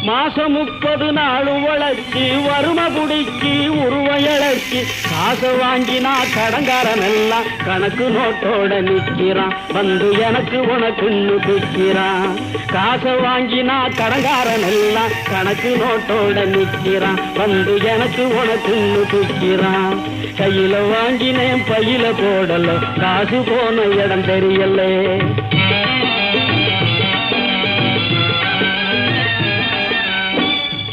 மாசம் 30 நாள் உழைச்சி வறுமை குடிக்கு உருவையழைச்சி காசை வாங்கினா கடங்காரன் எல்லாம் கணக்கு நோட்டோட நிற்கிறான். வந்து எனக்கு உனக்குன்னு பிக்கிறான். காசை வாங்கினா கடங்காரன் எல்லாம் கணக்கு நோட்டோட நிற்கிறான். வந்து எனக்கு உனக்குன்னு பிக்கிறான். கையில வாங்கினேன் பையில போடல, காசு போன இடம் தெரியல.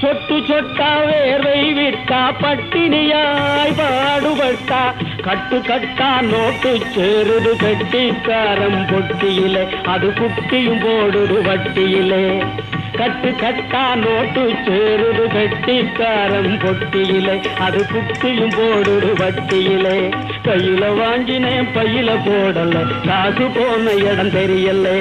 சொட்டு சொட்டா வேர்வை விட்டா பட்டினியாய் பாடுபட்டா கட்டு கட்டா நோட்டு சேருது கட்டிக்காரம் பொட்டியிலே, அது குட்டியும் போடுது வட்டியிலே. கட்டு கட்டா நோட்டு சேருது கட்டிக்காரம் பொட்டியிலே, அது குட்டியும் போடுது வட்டியிலே. கையில வாங்கினேன் பையில போடல, காசு போன இடம் தெரியலே.